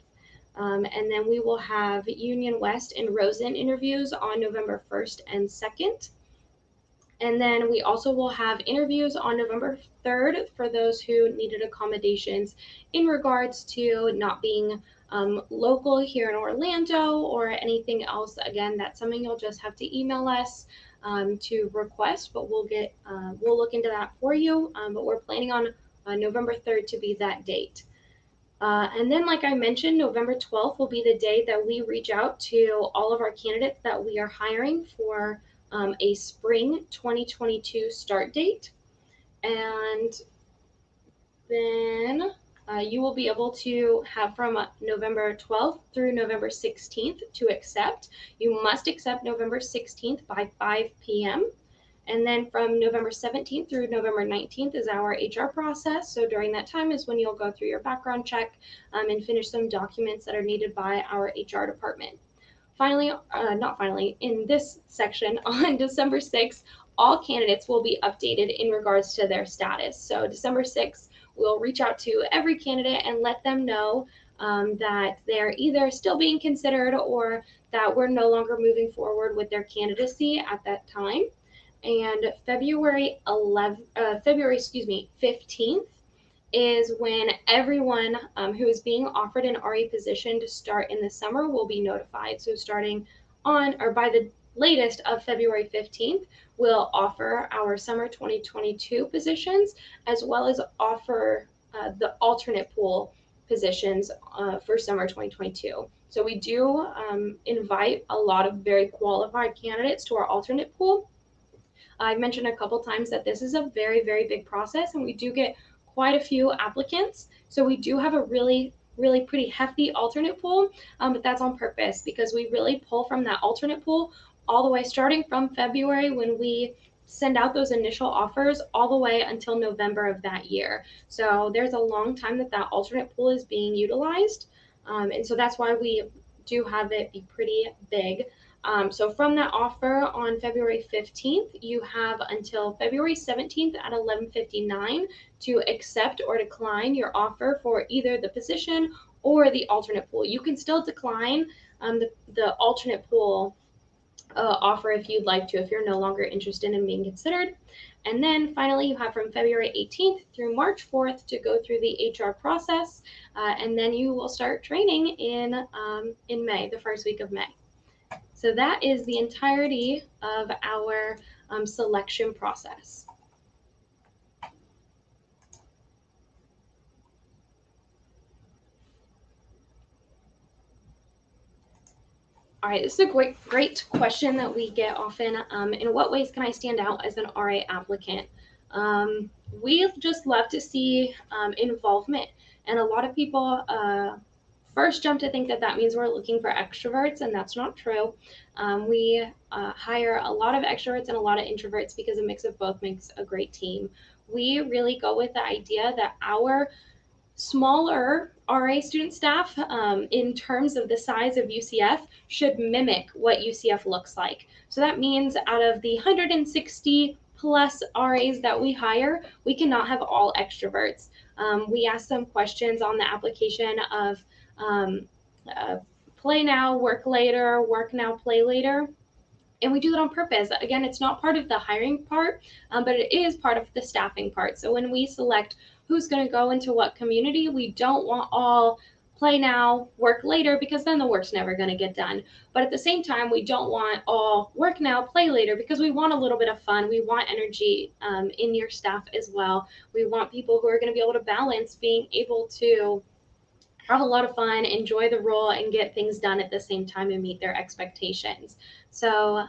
And then we will have Union West and Rosen interviews on November 1st and 2nd. And then we also will have interviews on November 3rd for those who needed accommodations in regards to not being local here in Orlando or anything else. Again, that's something you'll just have to email us to request, but we'll look into that for you. But we're planning on November 3rd to be that date. And then, like I mentioned, November 12th will be the day that we reach out to all of our candidates that we are hiring for a spring 2022 start date. And then you will be able to have from November 12th through November 16th to accept. You must accept November 16th by 5 p.m. And then from November 17th through November 19th is our HR process. So during that time is when you'll go through your background check and finish some documents that are needed by our HR department. Finally, in this section on December 6th, all candidates will be updated in regards to their status. So December 6th, we'll reach out to every candidate and let them know that they're either still being considered or that we're no longer moving forward with their candidacy at that time. And February 15th is when everyone who is being offered an RE position to start in the summer will be notified. So starting on or by the latest of February 15th, we'll offer our summer 2022 positions as well as offer the alternate pool positions for summer 2022. So we do invite a lot of very qualified candidates to our alternate pool. I've mentioned a couple times that this is a very, very big process and we do get quite a few applicants. So we do have a really really pretty hefty alternate pool, but that's on purpose because we really pull from that alternate pool all the way starting from February when we send out those initial offers all the way until November of that year. So there's a long time that that alternate pool is being utilized. And so that's why we do have it be pretty big. So from that offer on February 15th, you have until February 17th at 11:59 to accept or decline your offer for either the position or the alternate pool. You can still decline the alternate pool offer if you'd like to, if you're no longer interested in being considered. And then finally, you have from February 18th through March 4th to go through the HR process, and then you will start training in May, the first week of May. So that is the entirety of our selection process. All right, this is a great question that we get often. In what ways can I stand out as an RA applicant? We just love to see involvement, and a lot of people first jump to think that that means we're looking for extroverts, and that's not true. We hire a lot of extroverts and a lot of introverts because a mix of both makes a great team. We really go with the idea that our smaller RA student staff, in terms of the size of UCF, should mimic what UCF looks like. So that means out of the 160 plus RAs that we hire, we cannot have all extroverts. We ask them questions on the application of play now, work later, work now, play later. And we do that on purpose. Again, it's not part of the hiring part, but it is part of the staffing part. So when we select who's going to go into what community, we don't want all play now, work later, because then the work's never going to get done. But at the same time, we don't want all work now, play later, because we want a little bit of fun. We want energy in your staff as well. We want people who are going to be able to balance being able to have a lot of fun, enjoy the role, and get things done at the same time and meet their expectations. So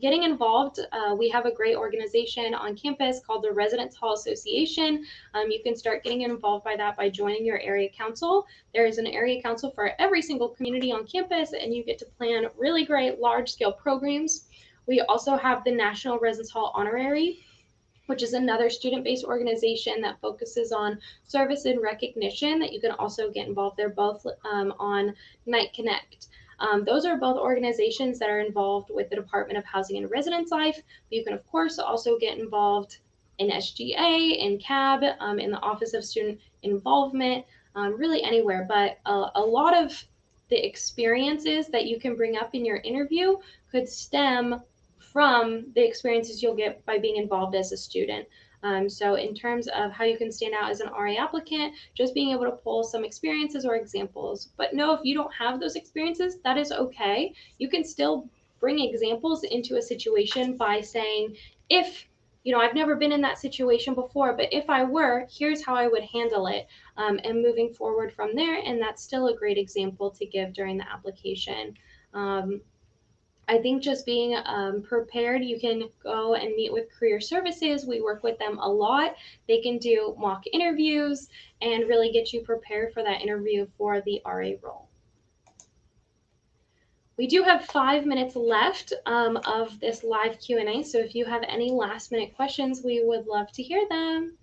getting involved, we have a great organization on campus called the Residence Hall Association. You can start getting involved by that by joining your area council. There is an area council for every single community on campus, and you get to plan really great large-scale programs. We also have the National Residence Hall Honorary, which is another student-based organization that focuses on service and recognition that you can also get involved. They're both on Night Connect. Those are both organizations that are involved with the Department of Housing and Residence Life. But you can, of course, also get involved in SGA, in CAB, in the Office of Student Involvement, really anywhere. But a lot of the experiences that you can bring up in your interview could stem from the experiences you'll get by being involved as a student. So in terms of how you can stand out as an RA applicant, just being able to pull some experiences or examples. But no, if you don't have those experiences, that is okay. You can still bring examples into a situation by saying, if, I've never been in that situation before, but if I were, here's how I would handle it, and moving forward from there. And that's still a great example to give during the application. I think just being prepared, you can go and meet with career services. We work with them a lot. They can do mock interviews and really get you prepared for that interview for the RA role. We do have 5 minutes left of this live Q&A, so if you have any last minute questions, we would love to hear them.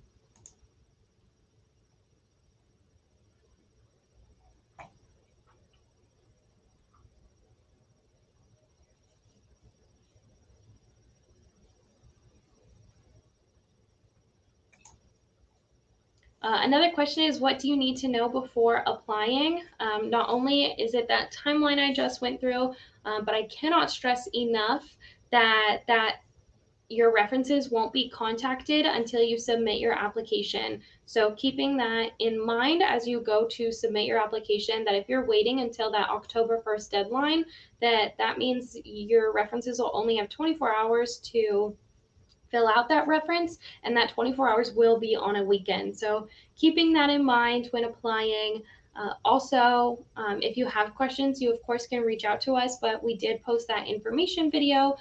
Another question is, what do you need to know before applying? Not only is it that timeline I just went through, but I cannot stress enough that your references won't be contacted until you submit your application. So keeping that in mind as you go to submit your application, that if you're waiting until that October 1st deadline, that means your references will only have 24 hours to fill out that reference, and that 24 hours will be on a weekend. So keeping that in mind when applying. Also, if you have questions, you of course can reach out to us, but we did post that information video,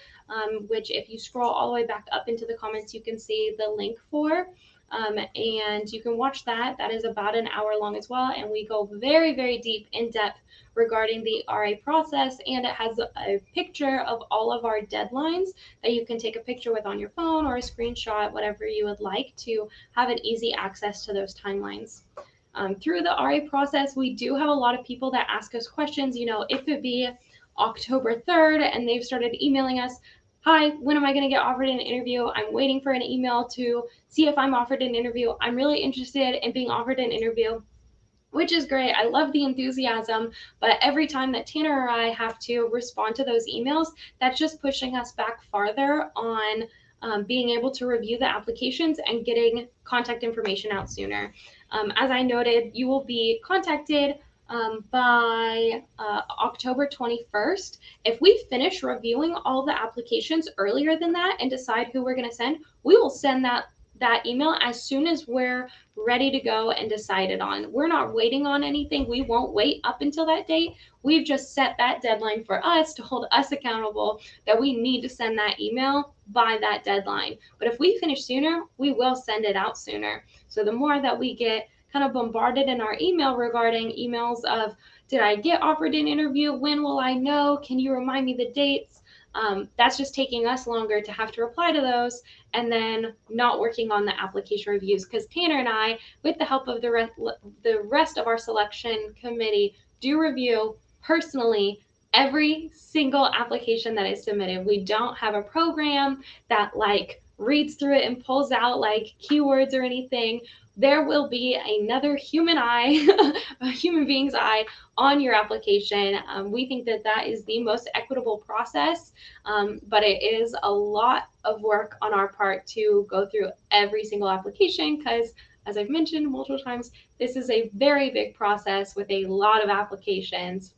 which if you scroll all the way back up into the comments, you can see the link for. And you can watch that. That is about an hour long as well, and we go very, very deep in depth regarding the RA process, and it has a picture of all of our deadlines that you can take a picture with on your phone or a screenshot, whatever you would like, to have an easy access to those timelines. Through the RA process, we do have a lot of people that ask us questions. If it be October 3rd and they've started emailing us, hi, when am I going to get offered an interview? I'm waiting for an email to see if I'm offered an interview. I'm really interested in being offered an interview, which is great. I love the enthusiasm, but every time that Tanner or I have to respond to those emails, that's just pushing us back farther on being able to review the applications and getting contact information out sooner. As I noted, you will be contacted by October 21st. If we finish reviewing all the applications earlier than that and decide who we're going to send, we will send that email as soon as we're ready to go and decided on. We're not waiting on anything. We won't wait up until that date. We've just set that deadline for us to hold us accountable that we need to send that email by that deadline. But if we finish sooner, we will send it out sooner. So the more that we get kind of bombarded in our email regarding emails of, did I get offered an interview? When will I know? Can you remind me the dates? That's just taking us longer to have to reply to those, and then not working on the application reviews, because Tanner and I, with the help of the rest of our selection committee, do review personally every single application that is submitted. We don't have a program that reads through it and pulls out keywords or anything. There will be another human eye, a human being's eye on your application. We think that that is the most equitable process, but it is a lot of work on our part to go through every single application because, as I've mentioned multiple times, this is a very big process with a lot of applications.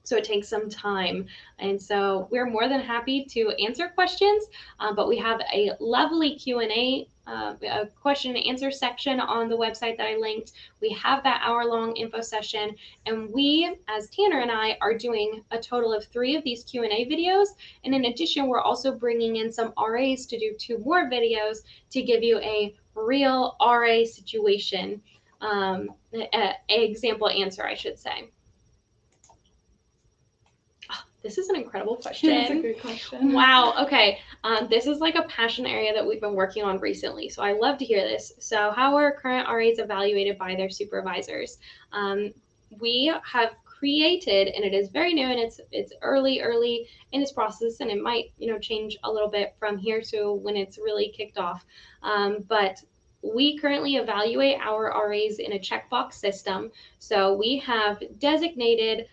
So it takes some time. And so we're more than happy to answer questions, but we have a lovely Q&A, a question and answer section on the website that I linked. We have that hour-long info session, and we, as Tanner and I, are doing a total of 3 of these Q&A videos. And in addition, we're also bringing in some RAs to do 2 more videos to give you a real RA situation, example answer, I should say. This is an incredible question. That's a good question. Wow. Okay. This is a passion area that we've been working on recently. So I love to hear this. So how are current RAs evaluated by their supervisors? We have created, and it is very new, and it's early in its process, and it might change a little bit from here to when it's really kicked off. But we currently evaluate our RAs in a checkbox system. So we have designated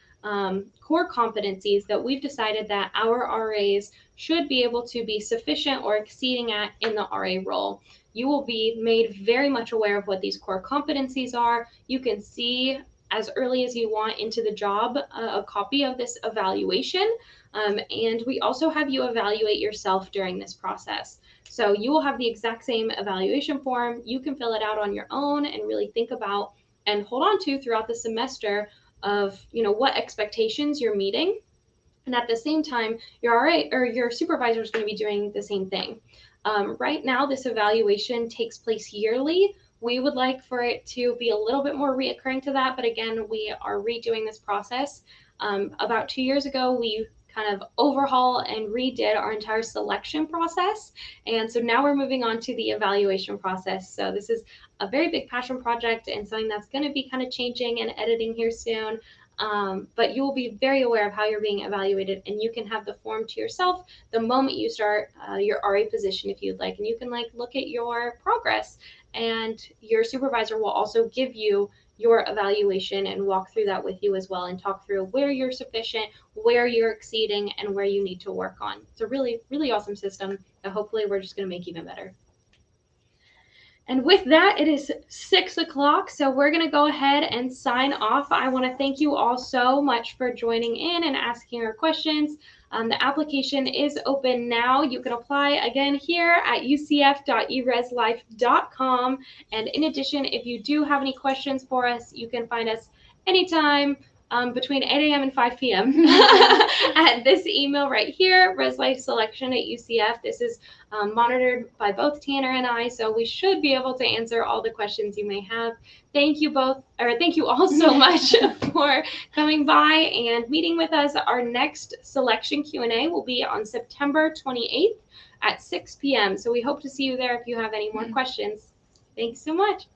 core competencies that we've decided that our RAs should be able to be sufficient or exceeding at in the RA role. You will be made very much aware of what these core competencies are. You can see as early as you want into the job a copy of this evaluation, and we also have you evaluate yourself during this process. So you will have the exact same evaluation form. You can fill it out on your own and really think about and hold on to throughout the semester of what expectations you're meeting, and at the same time your RA or your supervisor is going to be doing the same thing. Right now this evaluation takes place yearly. We would like for it to be a little bit more reoccurring to that, but again, we are redoing this process. About 2 years ago, we kind of overhaul and redid our entire selection process, and so now we're moving on to the evaluation process. So this is a very big passion project and something that's going to be kind of changing and editing here soon. But you will be very aware of how you're being evaluated, and you can have the form to yourself the moment you start your RA position if you'd like, and you can look at your progress, and your supervisor will also give you your evaluation and walk through that with you as well, and talk through where you're sufficient, where you're exceeding, and where you need to work on. It's a really, really awesome system that hopefully we're just going to make even better. And with that, it is 6 o'clock, so we're going to go ahead and sign off. I want to thank you all so much for joining in and asking our questions. The application is open now. You can apply again here at ucf.ereslife.com. And in addition, if you do have any questions for us, you can find us anytime between 8 a.m. and 5 p.m. at this email right here, reslifeselection@UCF. This is monitored by both Tanner and I, so we should be able to answer all the questions you may have. Thank you all so much for coming by and meeting with us. Our next selection Q&A will be on September 28th at 6 p.m. So we hope to see you there if you have any more questions. Thanks so much.